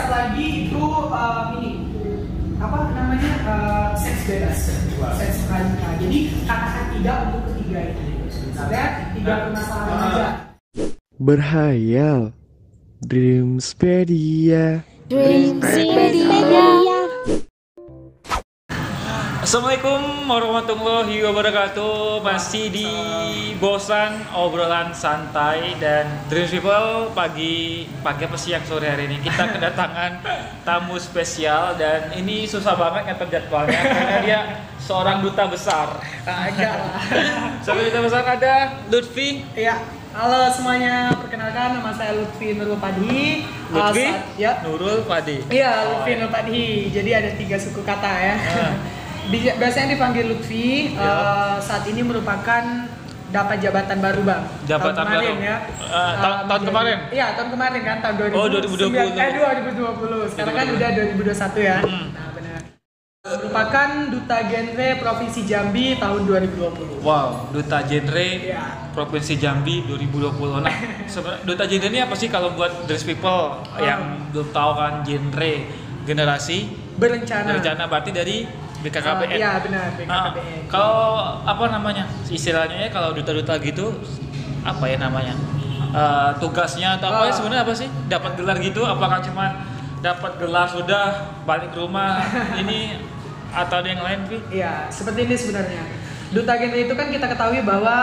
satu lagi itu ini apa namanya seks bebas, seks pranikah. Jadi katakan tidak untuk ketiga itu. Ada tiga permasalahan aja. Berhayal, Dreamspedia. Assalamualaikum warahmatullahi wabarakatuh. Masih di Bosan Obrolan Santai dan Dreams People pagi apa siang sore hari ini kita kedatangan tamu spesial dan ini susah banget ngatur jadwalnya karena dia seorang duta besar. Agak lah. Seorang duta besar ada Lutfi. Ya, halo semuanya. Perkenalkan nama saya Lutfi Nurul Padi. Lutfi Ya. Nurul Padi. Iya, Lutfi Nurul Padi. Jadi ada 3 suku kata ya. Biasanya dipanggil Lutfi. Saat ini merupakan dapat jabatan baru, Bang. Jabatan tahun kemarin baru. Ya. Tahun kemarin? Iya, tahun kemarin kan, tahun 2020. Oh, 2020. 2020. Sekarang kan udah 2021 ya. Nah, benar. Merupakan duta genre Provinsi Jambi tahun 2020. Wow, duta genre Iya. Provinsi Jambi 2020. Nah, sebenarnya duta genre ini apa sih kalau buat Dreams People yang belum tahu kan genre generasi Berencana. berarti dari BKKBN. Iya, benar, BKKBN. Nah, kalau apa namanya? Istilahnya ya kalau duta-duta gitu apa ya namanya? Tugasnya atau apa ya sebenarnya apa sih? Dapat gelar gitu apakah cuma dapat gelar sudah balik ke rumah ini atau ada yang lain, Vi? Iya, seperti ini sebenarnya. Duta genre itu kan kita ketahui bahwa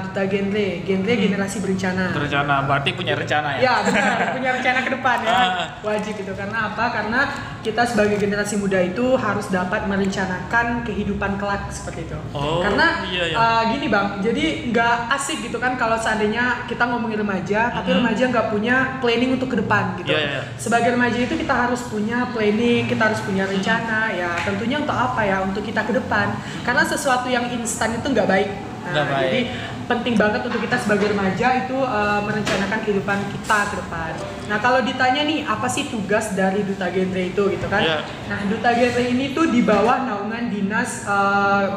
duta genre generasi berencana. Berencana, berarti punya rencana ya? Ya benar, punya rencana ke depan ya. Wajib itu karena apa? Karena kita sebagai generasi muda itu harus dapat merencanakan kehidupan kelak seperti itu. Oh, karena iya. gini Bang, jadi nggak asik gitu kan kalau seandainya kita ngomongin remaja, tapi remaja nggak punya planning untuk ke depan gitu. Iya. Sebagai remaja itu kita harus punya planning, kita harus punya rencana ya. Tentunya untuk apa ya? Untuk kita ke depan. Karena sesuatu yang instan itu nggak baik. Jadi penting banget untuk kita sebagai remaja itu merencanakan kehidupan kita ke depan. Nah kalau ditanya nih apa sih tugas dari duta genre itu gitu kan? Yeah. Nah duta genre ini tuh di bawah naungan dinas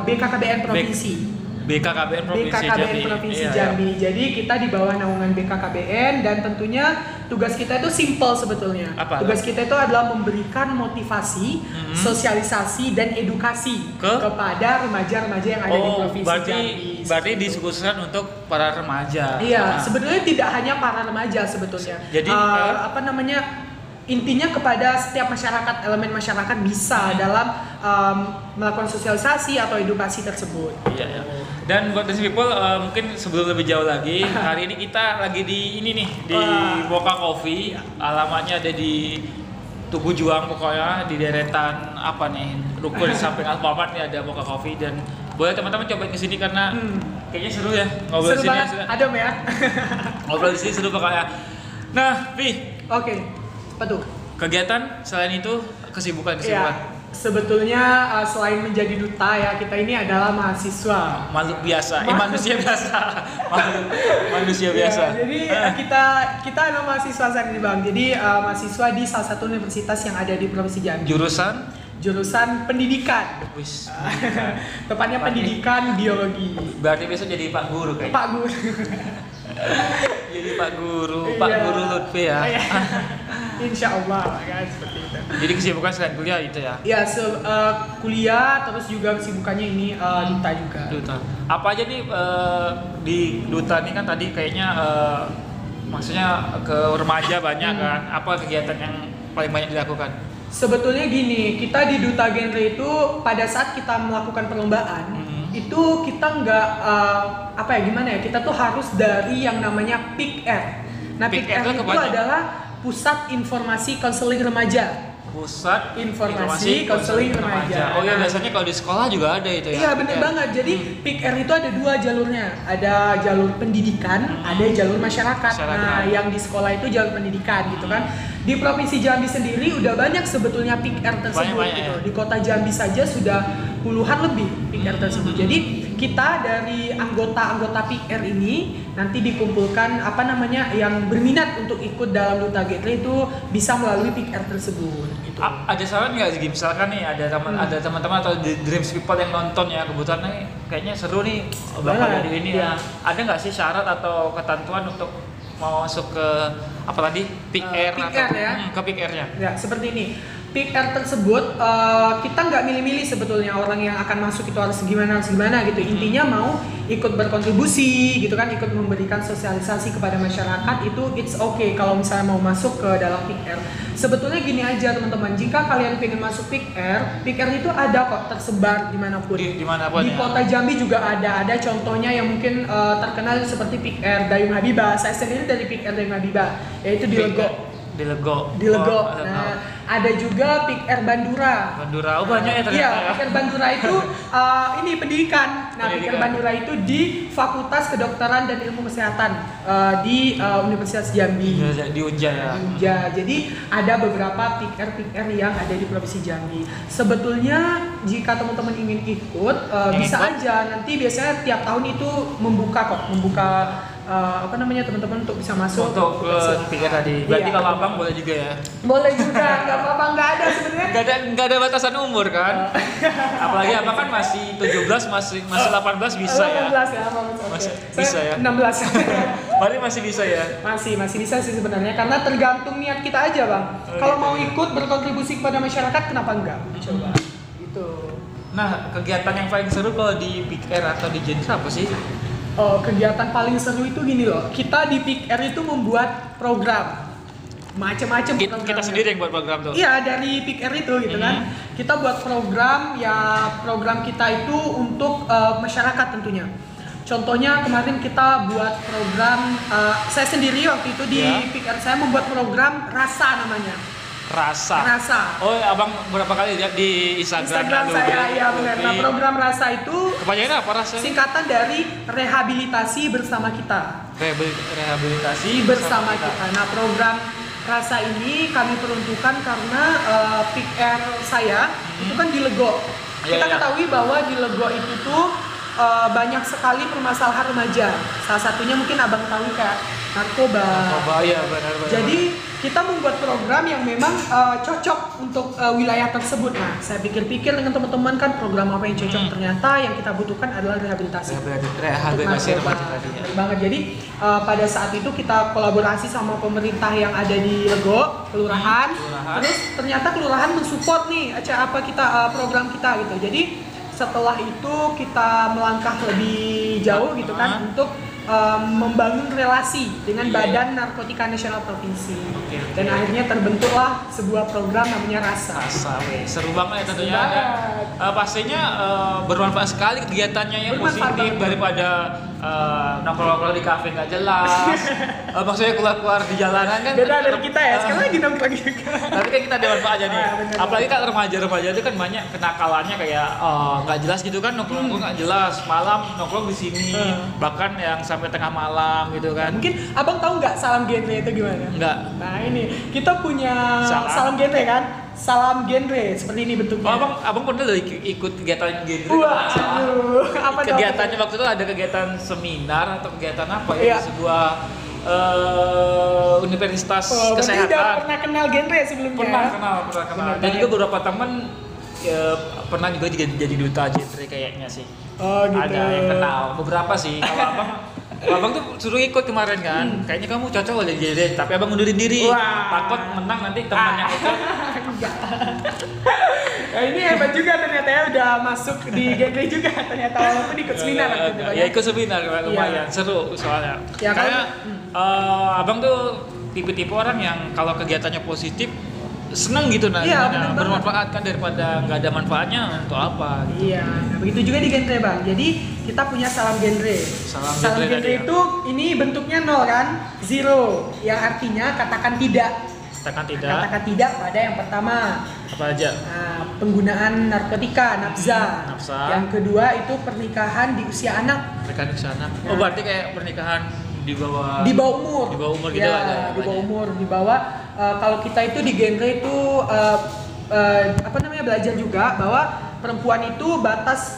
BKKBN provinsi. BKKBN Provinsi Jambi. Jadi kita di bawah naungan BKKBN dan tentunya tugas kita itu simple sebetulnya. Apa? Tugas kita itu adalah memberikan motivasi, sosialisasi dan edukasi kepada remaja-remaja yang ada di provinsi Jambi. Berarti dikhususkan untuk para remaja. Iya, sebetulnya tidak hanya para remaja sebetulnya. Jadi intinya kepada setiap masyarakat, elemen masyarakat bisa dalam melakukan sosialisasi atau edukasi tersebut. Iya. Dan buat Dreams People mungkin sebelum lebih jauh lagi, hari ini kita lagi di ini nih di Boka Coffee. Alamatnya ada di Tugu Juang pokoknya di deretan apa nih ruko di samping Alfamart nih ada Boka Coffee dan boleh teman-teman coba kesini karena kayaknya seru ya ngobrol di sini. Adem ya. Ngobrol di sini seru pokoknya. Nah, Vi. Oke. Apa tuh? Kegiatan selain itu kesibukan. Ya, sebetulnya selain menjadi duta ya kita ini adalah mahasiswa. Makhluk biasa, manusia biasa. Manusia biasa. Ya, jadi kita adalah mahasiswa saat ini Bang. Jadi mahasiswa di salah satu universitas yang ada di Provinsi Jambi. Jurusan pendidikan. Tepatnya pendidikan biologi. Berarti besok jadi Pak Guru kayaknya. Pak Guru. Jadi Pak Guru Lutfi ya. Insya Allah kan seperti itu. Jadi kesibukan selain kuliah itu ya? Ya, kuliah terus juga kesibukannya ini duta juga. Duta. Apa aja nih di duta ini kan tadi kayaknya maksudnya ke remaja banyak kan? Apa kegiatan yang paling banyak dilakukan? Sebetulnya gini, kita di duta genre itu pada saat kita melakukan perlombaan itu kita nggak kita tuh harus dari yang namanya PIK-R. Nah PIK-R itu adalah Pusat Informasi Konseling Remaja. Pusat Informasi Konseling Remaja. Oh ya, biasanya kalau di sekolah juga ada itu ya? Iya benar banget. Jadi PIK-R itu ada 2 jalurnya. Ada jalur pendidikan, ada jalur masyarakat. Nah yang di sekolah itu jalur pendidikan gitu kan. Di Provinsi Jambi sendiri udah banyak sebetulnya PIK-R tersebut gitu. Di kota Jambi saja sudah puluhan lebih PIK-R tersebut. Jadi kita dari anggota-anggota PIK-R ini nanti dikumpulkan yang berminat untuk ikut dalam duta genre itu bisa melalui PIK-R tersebut. Gitu. Ada saran nggak sih misalkan nih ada teman-teman atau Dreams People yang nonton ya kebetulan nih kayaknya seru nih bakal dari ini ya. Ada nggak sih syarat atau ketentuan untuk mau masuk ke apa tadi? Pick Air Pick atau Air ya. Ke Pick Air-nya. Ya, seperti ini. Pick Air tersebut kita nggak milih-milih sebetulnya orang yang akan masuk itu harus gimana gitu. Intinya mau ikut berkontribusi gitu kan, ikut memberikan sosialisasi kepada masyarakat itu it's okay kalau misalnya mau masuk ke dalam Pick Air. Sebetulnya gini aja teman-teman, jika kalian pengen masuk Pick Air itu ada kok tersebar dimanapun. Dimanapun Di ya. Kota Jambi juga ada contohnya yang mungkin terkenal seperti Pick Air Dayung Habibah. Saya sendiri dari Pick Air Dayung Habibah, yaitu di Lego. Di Lego. Di Lego. Oh, Nah, ada juga Pick Air Bandura. Bandura, oh banyak ya ternyata. Iya, ya. Pick Air Bandura itu ini pendidikan. Nah, Pick Air Pendidikan. Bandura itu di Fakultas Kedokteran dan Ilmu Kesehatan di Universitas Jambi. Di Unja ya. Ya, jadi ada beberapa Pick Air yang ada di Provinsi Jambi. Sebetulnya jika teman-teman ingin ikut, bisa ikut? aja. Nanti biasanya tiap tahun itu membuka teman-teman untuk bisa masuk. Untuk Pick Air tadi. Berarti Iya. kalau abang boleh juga ya. Boleh juga, nggak apa-apa, nggak ada sebenarnya. Nggak ada batasan umur kan? Apalagi abang kan masih 17, masih 18 bisa ya. 18 ya, oke. Masih Saya bisa ya. 16. Berarti masih bisa ya. masih bisa sih sebenarnya, karena tergantung niat kita aja bang. Kalau mau ikut berkontribusi kepada masyarakat, kenapa enggak? Coba. Gitu. Nah, kegiatan yang paling seru kalau di Pick Air atau di Jens apa sih? Kegiatan paling seru itu gini loh. Kita di Pick Air itu membuat program. Macam-macam Kita sendiri yang buat program tuh. Iya, dari Pick Air itu gitu kan. Kita buat program kita itu untuk masyarakat tentunya. Contohnya kemarin kita buat program, saya sendiri waktu itu di Pick Air saya membuat program Rasa namanya. Rasa. Oh, abang berapa kali lihat di Instagram saya, iya benar. Nah, program Rasa itu kepanjangannya apa Rasa? singkatan dari rehabilitasi bersama kita. Rehabilitasi Bersama kita. Nah, program Rasa ini kami peruntukkan karena Pick Air saya itu kan di Lego. Kita ketahui bahwa di Lego itu tuh banyak sekali permasalahan remaja. Salah satunya mungkin abang tahu kayak narkoba. Iya benar. Jadi kita membuat program yang memang cocok untuk wilayah tersebut. Nah, saya pikir-pikir dengan teman-teman kan program apa yang cocok. Ternyata yang kita butuhkan adalah rehabilitasi. Rehabilitasi Untuk remaja narkoba. tadi ya. Benar banget. Jadi pada saat itu kita kolaborasi sama pemerintah yang ada di Lego, kelurahan. Terus ternyata kelurahan mensupport nih acara apa program kita gitu. Jadi setelah itu kita melangkah lebih jauh gitu kan untuk membangun relasi dengan Badan Narkotika Nasional Provinsi. Dan akhirnya terbentuklah sebuah program namanya Rasa. Seru banget ya tentunya. Pastinya bermanfaat sekali kegiatannya ya, positif daripada nongkrong-nongkrong di kafe nggak jelas. Maksudnya keluar di jalanan kan. Beda dari kita ya, sekarang lagi nongkrong juga. Tapi kan kita dewan aja nih. Apalagi kan remaja-remaja itu kan banyak kenakalannya kayak nggak jelas gitu kan, nongkrong nggak jelas, malam nongkrong di sini, bahkan yang sampai tengah malam gitu kan. Mungkin abang tahu nggak salam genre itu gimana? Enggak. Nah ini kita punya salam genre kan? Salam genre seperti ini bentuknya. Oh, abang pernah loh ikut kegiatan genre? Wah, apa kegiatannya waktu itu ada kegiatan seminar atau kegiatan apa ya? Iya. Di sebuah universitas kesehatan. Udah pernah kenal genre sebelumnya? Pernah kenal. Dan juga beberapa teman pernah juga jadi duta genre kayaknya sih. Oh gitu. Ada yang kenal, beberapa sih. Kalau abang tuh suruh ikut kemarin kan, kayaknya kamu cocok loh jadi genre, tapi abang mundurin diri. Takut menang nanti temannya ikut. Nah, ini hebat juga ternyata ya, udah masuk di genre juga ternyata, walaupun ikut seminar gitu. Ya ikut seminar lumayan seru soalnya. Ya, kayak abang tuh tipe-tipe orang yang kalau kegiatannya positif seneng gitu bermanfaat kan, daripada nggak ada manfaatnya untuk apa gitu. Iya, nah begitu juga di genre bang. Jadi kita punya salam genre. Salam genre itu ini bentuknya 0 kan, 0 yang artinya katakan tidak. Katakan tidak pada yang pertama. Apa aja? Nah, penggunaan narkotika, nafsa. Yang kedua itu pernikahan di usia anak. Pernikahan di usia anak. Oh berarti kayak pernikahan di bawah umur. Di bawah umur gitu ya, ada. Di bawah umur, di bawah. Kalau kita itu di genre itu belajar juga bahwa perempuan itu batas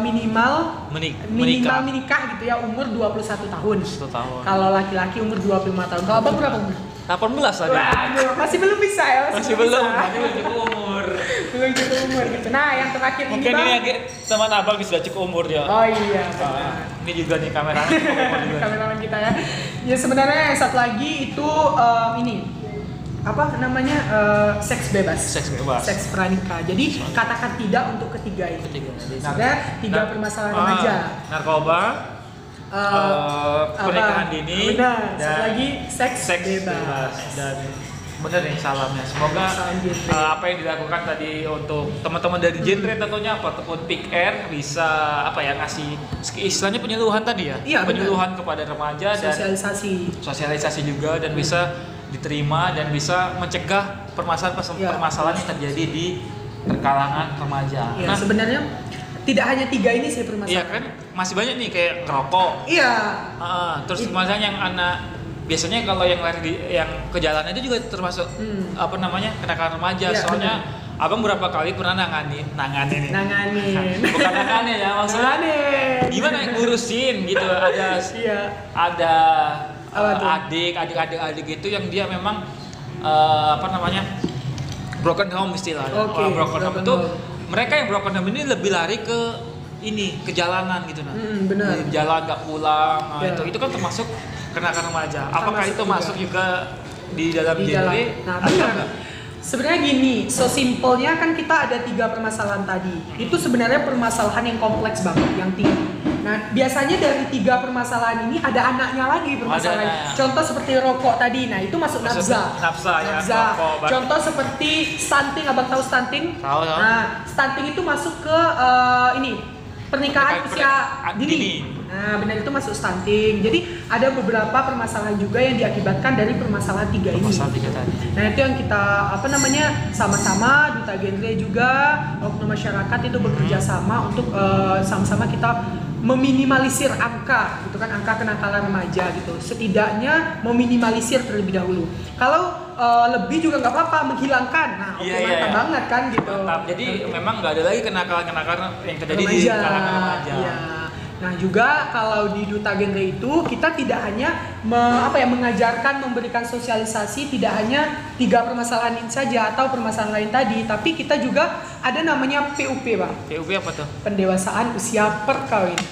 minimal menikah gitu ya, umur 21 tahun. 1 tahun. Kalau laki-laki umur 25 tahun. Kalau abang berapa umur? 18 aja. Waduh, masih belum bisa ya. Masih belum cukup umur. Tukang cukup umur gitu. Nah, yang terakhir Mungkin ini ini Bang. agak teman abang sudah cukup umur dia. Oh iya, Ini juga nih kameramen cukup umur juga. kameramen kita ya. Ya sebenarnya yang satu lagi itu ini apa namanya seks bebas. Seks bebas. Seks pranikah. Jadi katakan tidak untuk ketiga itu. Sudah tiga permasalahan remaja. Narkoba, pernikahan dini, benar. dan Satu lagi seks bebas. Dan bener nih salamnya. Semoga apa yang dilakukan tadi untuk teman-teman dari genre tentunya ataupun Pick Air bisa apa ya ngasih istilahnya penyuluhan tadi ya. Iya, penyuluhan kepada remaja dan sosialisasi juga dan bisa diterima dan bisa mencegah permasalahan yang terjadi di kalangan remaja. Ya, nah, sebenarnya tidak hanya 3 ini sih permasalahan. Iya kan, masih banyak nih kayak ngerokok. Iya. Terus misalnya yang anak biasanya kalau yang lari yang ke jalan itu juga termasuk apa namanya kenakalan remaja. Iya, soalnya abang berapa kali pernah nanganin. Bukan nanganin ya maksudnya. Gimana yang ngurusin gitu ada adik itu yang dia memang apa namanya broken home istilahnya. Broken home itu mereka yang broken home ini lebih lari ke jalanan gitu benar. Di jalan nggak pulang. Itu kan termasuk kenakalan remaja. Apakah itu masuk juga di dalam genre? Nah, benar. Sebenarnya gini, so simpelnya kan kita ada 3 permasalahan tadi. Itu sebenarnya permasalahan yang kompleks banget, yang tinggi. Nah, biasanya dari 3 permasalahan ini ada anaknya lagi permasalahan. Contoh seperti rokok tadi, nah itu masuk nafsa. Ya, Contoh seperti stunting, abang tahu stunting? Tahu. Nah, stunting itu masuk ke pernikahan usia dini. Nah, benar itu masuk stunting. Jadi ada beberapa permasalahan juga yang diakibatkan dari permasalahan 3 ini. Nah, itu yang kita sama-sama Duta Genre juga oknum masyarakat itu bekerja sama untuk sama-sama kita meminimalisir angka gitu kan, angka kenakalan remaja gitu. Setidaknya meminimalisir terlebih dahulu. Kalau lebih juga nggak apa-apa, menghilangkan. Nah, mantap banget kan gitu. Mantap. Jadi memang nggak ada lagi kenakalan yang terjadi di kalangan remaja. Iya. Nah, juga kalau di Duta Genre itu kita tidak hanya mengajarkan, memberikan sosialisasi tidak hanya 3 permasalahan ini saja atau permasalahan lain tadi, tapi kita juga ada namanya PUP, Bang. PUP apa tuh? Pendewasaan usia perkawinan.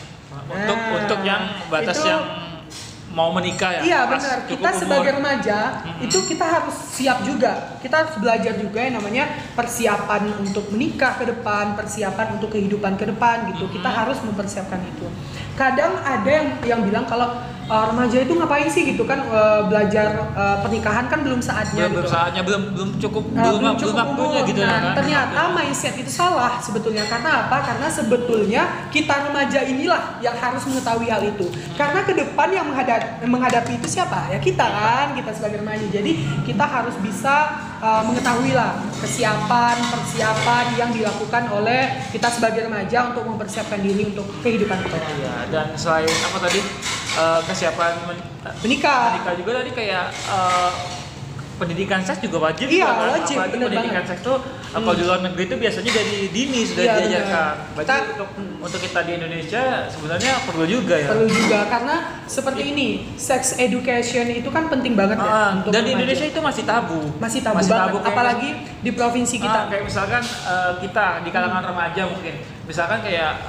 Untuk yang batas yang mau menikah ya. Iya, benar. Kita sebagai remaja itu kita harus siap juga. Kita harus belajar juga yang namanya persiapan untuk menikah ke depan, persiapan untuk kehidupan ke depan gitu. Kita harus mempersiapkan itu. Kadang ada yang bilang kalau remaja itu ngapain sih gitu kan, belajar pernikahan kan belum saatnya. Belum saatnya, belum cukup waktunya gitu kan. Ternyata mindset itu salah sebetulnya. Karena apa? Karena sebetulnya kita remaja inilah yang harus mengetahui hal itu. Karena ke depan yang menghadapi itu siapa? Ya kita kan, kita sebagai remaja. Jadi kita harus bisa mengetahui lah persiapan yang dilakukan oleh kita sebagai remaja untuk mempersiapkan diri untuk kehidupan kita. Iya, dan selain apa tadi kesiapan menikah juga tadi kayak pendidikan seks juga wajib. Iya, kan? wajib. Pendidikan seks tuh kalau di luar negeri itu biasanya dari dini sudah diajarkan. Berarti untuk kita di Indonesia sebenarnya perlu juga ya. Perlu juga karena seperti ini, sex education itu kan penting banget ya. Dan di Indonesia itu masih tabu. Masih tabu banget, apalagi di provinsi kita. Kayak misalkan kita di kalangan remaja mungkin. Misalkan kayak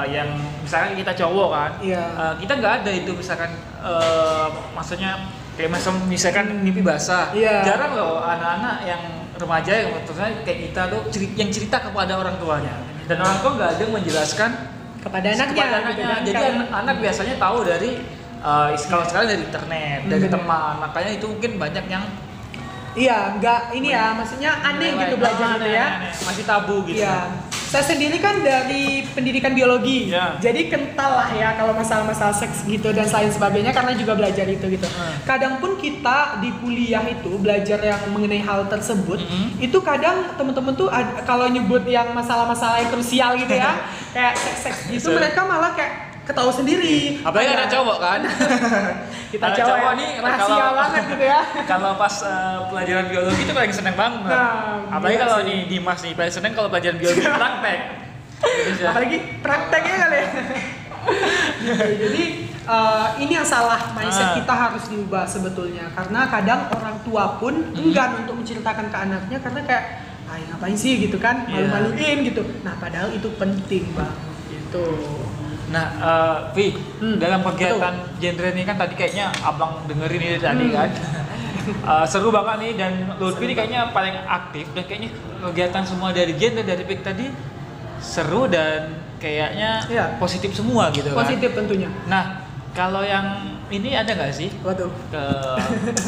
yang misalkan kita cowok kan. Kita nggak ada itu misalkan maksudnya kayak misalkan mimpi basah. Jarang loh anak-anak yang remaja yang maksudnya kayak kita tuh yang cerita kepada orang tuanya, dan orang tua nggak ada menjelaskan kepada anaknya. Jadi anak biasanya tahu dari kalau sekarang dari internet, dari teman, makanya itu mungkin banyak yang maksudnya aneh gitu belajar gitu ya. Masih tabu gitu. Saya sendiri kan dari pendidikan biologi, jadi kental lah ya kalau masalah-masalah seks gitu dan lain sebagainya karena juga belajar itu gitu. Kadang pun kita di kuliah itu belajar yang mengenai hal tersebut, itu kadang teman-teman tuh kalau nyebut yang masalah-masalah yang krusial gitu ya, kayak seks gitu mereka malah kayak ketawa sendiri. Apalagi ada cowok kan? Kita cowok nih rahasia banget gitu ya. Kalau pas pelajaran biologi itu paling seneng banget. Apalagi kalau nih Dimas nih paling seneng kalau pelajaran biologi praktek. Apalagi prakteknya kali ya. Jadi ini yang salah, mindset kita harus diubah sebetulnya. Karena kadang orang tua pun enggan untuk menceritakan ke anaknya karena kayak ngapain sih gitu kan, Iya. malu-maluin gitu. Nah padahal itu penting banget gitu. Nah, Vi, dalam kegiatan genre ini kan tadi kayaknya abang dengerin ini tadi kan. Seru banget nih, dan Lutfi ini kayaknya paling aktif, dan kayaknya kegiatan semua dari genre dari PIK tadi seru dan kayaknya Iya. positif semua gitu kan. Positif tentunya. Nah, kalau yang ini ada nggak sih Waduh. ke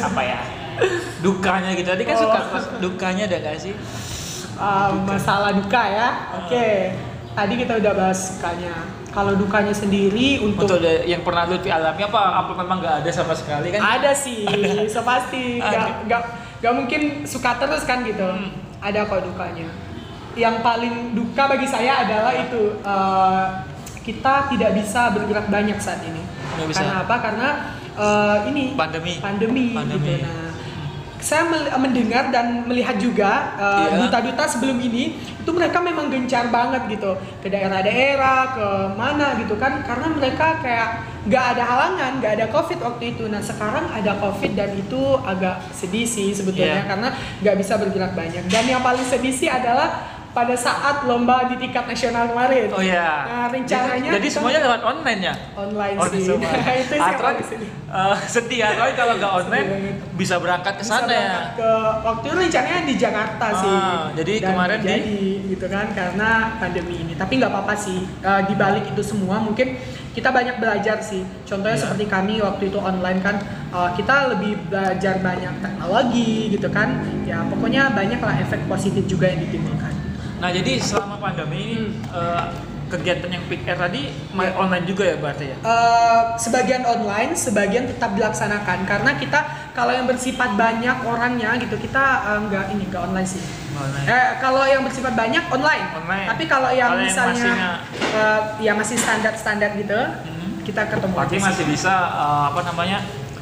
apa ya, dukanya gitu? Tadi kan suka dukanya, ada nggak sih? Masalah duka ya. Oke. Tadi kita udah bahas sukanya. Kalau dukanya sendiri Untuk yang pernah Lutfi alami apa memang nggak ada sama sekali kan? ada sih, so pasti. Gak mungkin suka terus kan gitu. Ada kok dukanya. Yang paling duka bagi saya adalah itu kita tidak bisa bergerak banyak saat ini. Nggak bisa. Karena apa? Karena ini Pandemi. gitu. Nah, saya mendengar dan melihat juga duta-duta sebelum ini itu mereka memang gencar banget gitu ke daerah-daerah, ke mana gitu kan, karena mereka kayak nggak ada halangan, nggak ada COVID waktu itu. Nah sekarang ada COVID dan itu agak sedih sih sebetulnya, karena nggak bisa bergerak banyak. Dan yang paling sedih sih adalah pada saat lomba di tingkat nasional kemarin. Oh iya. Nah rencananya jadi semuanya lewat online ya? online Oh, sih. semua. Itu sih yang Aturan, paling sedih. sedih ya, kalau nggak online bisa berangkat ke Bisa sana ya. berangkat ke waktu itu rencananya di Jakarta sih. Jadi Dan kemarin jadi gitu kan karena pandemi ini. Tapi nggak apa-apa sih. Di balik itu semua mungkin kita banyak belajar sih. Contohnya seperti kami waktu itu online kan, kita lebih belajar banyak teknologi gitu kan. Ya pokoknya banyak lah efek positif juga yang ditimbulkan. Nah jadi selama pandemi ini kegiatan yang Pick Air tadi online juga ya berarti ya? Sebagian online, sebagian tetap dilaksanakan karena kita kalau yang bersifat banyak orangnya gitu kita nggak online sih. Online. Kalau yang bersifat banyak online. Tapi kalau yang Kalau yang misalnya ya masih standar gitu, kita ketemu berarti aja sih. masih bisa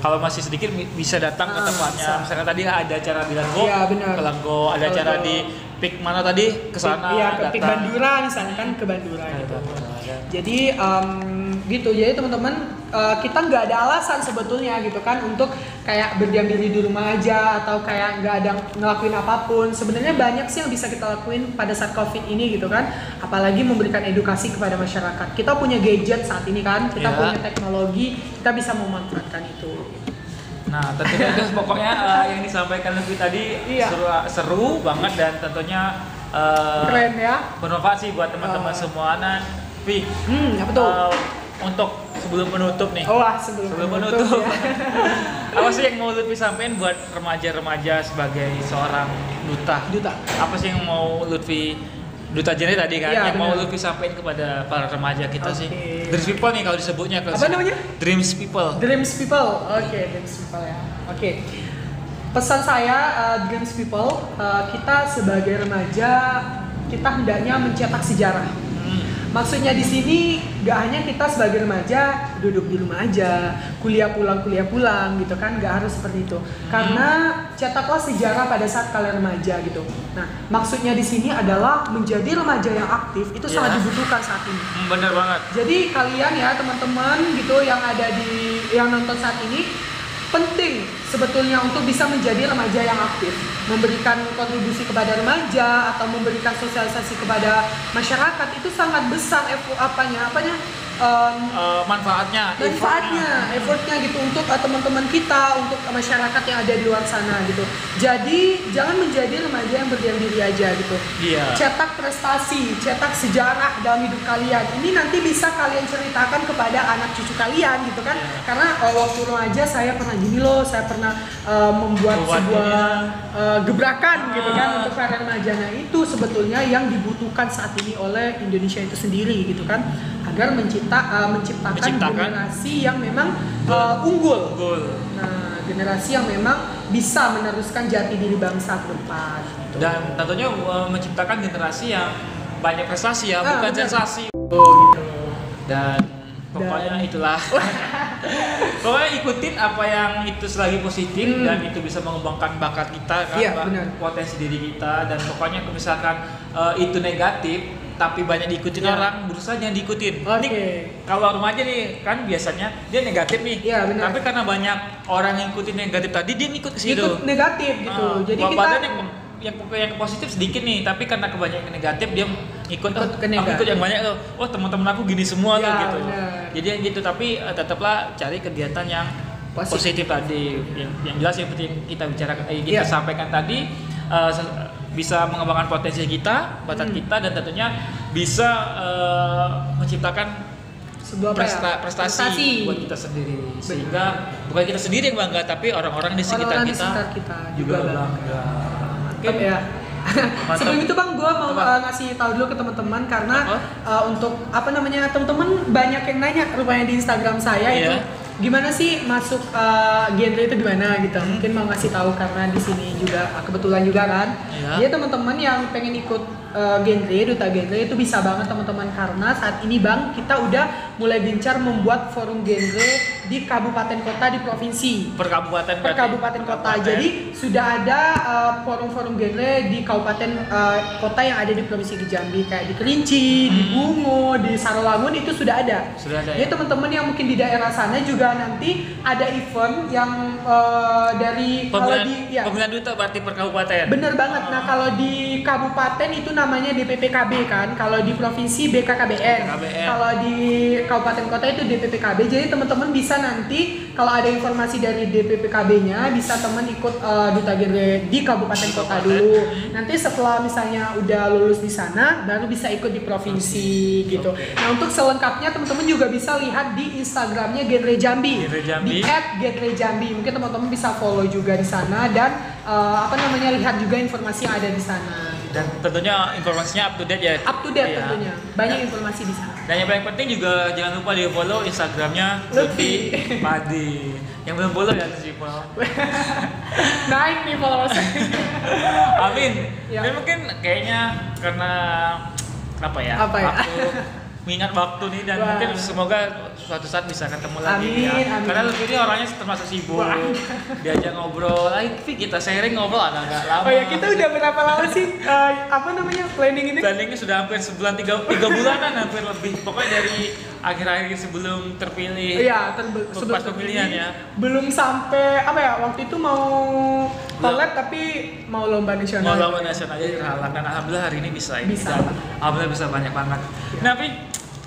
kalau masih sedikit bisa datang ke tempatnya. Misalnya tadi ada acara di Langgo, Iya, benar. ke Langgo, ada Kalau acara di Pick mana tadi, ke sana. Iya, ke Pik datang. Bandura misalnya kan ke Bandura gitu. Ada. Jadi gitu. Jadi teman-teman kita nggak ada alasan sebetulnya gitu kan untuk kayak berdiam diri di rumah aja atau kayak nggak ada ngelakuin apapun. Sebenarnya banyak sih yang bisa kita lakuin pada saat COVID ini gitu kan. Apalagi memberikan edukasi kepada masyarakat. Kita punya gadget saat ini kan, kita punya teknologi, kita bisa memanfaatkan itu. Nah tentunya itu pokoknya yang disampaikan Lutfi tadi seru banget, dan tentunya Keren ya. bermanfaat sih buat teman-teman semua. Nah, Vi, Apa tuh? untuk sebelum penutup nih, Sebelum penutup, ya. apa sih yang mau Lutfi sampaikan buat remaja-remaja sebagai seorang duta? Apa sih yang mau Lutfi, duta genre tadi kan, Iya, yang mau benar. Lutfi sampaikan kepada para remaja kita sih? Oke. Dreams People nih kalau disebutnya. Apa namanya? Dreams People. Dreams People. Oke, Dreams People ya. Oke. Pesan saya Dreams People, kita sebagai remaja kita hendaknya mencetak sejarah. Maksudnya di sini gak hanya kita sebagai remaja duduk di rumah aja, kuliah pulang gitu kan, gak harus seperti itu. Karena cetaklah sejarah pada saat kalian remaja gitu. Nah, maksudnya di sini adalah menjadi remaja yang aktif itu sangat dibutuhkan saat ini. Bener banget. Jadi kalian ya teman-teman gitu yang ada yang nonton saat ini, penting sebetulnya untuk bisa menjadi remaja yang aktif, memberikan kontribusi kepada remaja atau memberikan sosialisasi kepada masyarakat itu sangat besar Manfaatnya, effortnya gitu untuk teman-teman kita, untuk masyarakat yang ada di luar sana gitu. Jadi jangan menjadi remaja yang berdiam diri aja gitu. Iya. Cetak prestasi, cetak sejarah dalam hidup kalian. Ini nanti bisa kalian ceritakan kepada anak cucu kalian gitu kan. Karena waktu remaja saya pernah gini loh, saya pernah membuat sebuah gebrakan gitu kan untuk para remaja. Nah itu sebetulnya yang dibutuhkan saat ini oleh Indonesia itu sendiri gitu kan, agar menciptakan generasi yang memang unggul. Nah generasi yang memang bisa meneruskan jati diri bangsa ke depan gitu. Dan tentunya menciptakan generasi yang banyak prestasi ya, bukan sensasi. Gitu. Dan pokoknya itulah. Pokoknya ikutin apa yang itu selagi positif dan itu bisa mengembangkan bakat kita kan, potensi diri kita. Dan pokoknya kalau misalkan itu negatif tapi banyak diikutin orang, berusaha jangan diikutin. Ini kalau remaja nih kan biasanya dia negatif nih, tapi karena banyak orang yang ikutin negatif tadi dia ngikut ke situ. Ikut negatif gitu. Jadi kita yang positif sedikit nih, tapi karena kebanyakan negatif dia ikut Ikut ke aku negatif. ikut yang banyak tuh. Oh, teman-teman aku gini semua tuh Ya, gitu. benar. Jadi gitu, tapi tetaplah cari kegiatan yang positif tadi. Yang jelas yang seperti yang kita bicarakan kita Ya. sampaikan tadi bisa mengembangkan potensi kita, bakat kita, dan tentunya bisa menciptakan Sebuah prestasi buat kita sendiri, sehingga bukan kita sendiri yang bangga, tapi orang-orang di sekitar Orang-orang di kita, sekitar kita juga bangga. Mantap ya. Mantap. Sebelum itu Bang, gue mau ngasih tahu dulu ke teman-teman karena untuk teman-teman banyak yang nanya rupanya di Instagram saya itu gimana sih masuk genre itu gimana gitu. Mungkin mau ngasih tahu karena di sini juga kebetulan juga kan. Jadi teman-teman yang pengen ikut duta genre itu bisa banget teman-teman, karena saat ini Bang kita udah mulai gencar membuat forum genre di kabupaten kota di provinsi. Per kabupaten Kota. Jadi sudah ada forum-forum genre di kabupaten kota yang ada di provinsi Jambi, kayak di Kerinci, di Bungo, di Sarawangun itu sudah ada. Jadi teman-teman yang mungkin di daerah sana juga nanti ada event yang dari pemilihan duta berarti per kabupaten. Bener banget. Nah kalau di kabupaten itu namanya DPPKB kan, kalau di provinsi BKKBN. Kalau di kabupaten kota itu DPPKB. Jadi teman-teman bisa nanti kalau ada informasi dari DPPKB-nya bisa teman ikut duta genre di kabupaten kota dulu. Nanti setelah misalnya udah lulus di sana baru bisa ikut di provinsi gitu. Nah untuk selengkapnya teman-teman juga bisa lihat di Instagramnya Genre Jambi. Di @genrejambi. Mungkin teman-teman bisa follow juga di sana dan lihat juga informasi yang ada di sana. Dan tentunya informasinya up to date ya. Up to date tentunya. Banyak informasi di sana. Dan yang paling penting juga jangan lupa di follow Instagramnya Lutfi Padi. Yang belum follow ya People. Naik nih followersnya. Amin. Dan mungkin kayaknya karena mengingat waktu nih, dan mungkin semoga suatu saat bisa ketemu lagi ya. Karena Lutfi ini orangnya termasuk sibuk. Diajak ngobrol, kita sharing ngobrol agak lama. Oh ya, kita udah berapa lama sih planning ini? Planningnya sudah hampir sebulan, tiga bulanan hampir lebih. Pokoknya dari akhir-akhir sebelum terpilih. Iya, sebelum pemilihan ya. Belum sampai waktu itu mau collab tapi mau lomba nasional. Jadi terhalang, dan alhamdulillah hari ini bisa. Alhamdulillah bisa banyak banget. Nah,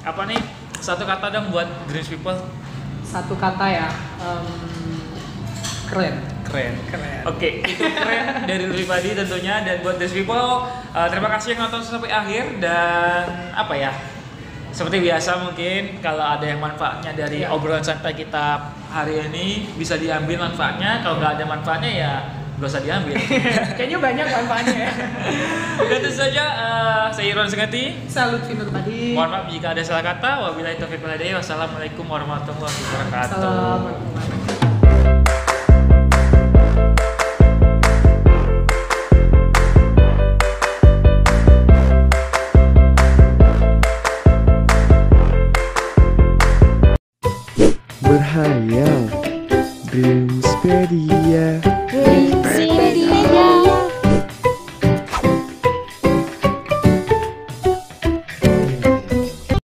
Tapi satu kata dong buat Greens People. Satu kata ya, keren. Oke, itu keren dari Lutfi Padi tentunya. Dan buat Greens People, terima kasih yang nonton sampai akhir. Dan seperti biasa mungkin kalau ada yang manfaatnya dari obrolan santai kita hari ini bisa diambil manfaatnya. Kalau nggak ada manfaatnya ya gak usah diambil. Kayaknya banyak manfaatnya ya. Itu saja, saya Irwan Sengati. Saya Lutfi Nur Padi. Mohon maaf jika ada salah kata. Wabillahi taufiq wal hidayah. Wassalamualaikum warahmatullahi wabarakatuh. Assalamualaikum. Berhayal Dreamspedia. Dreamspedia.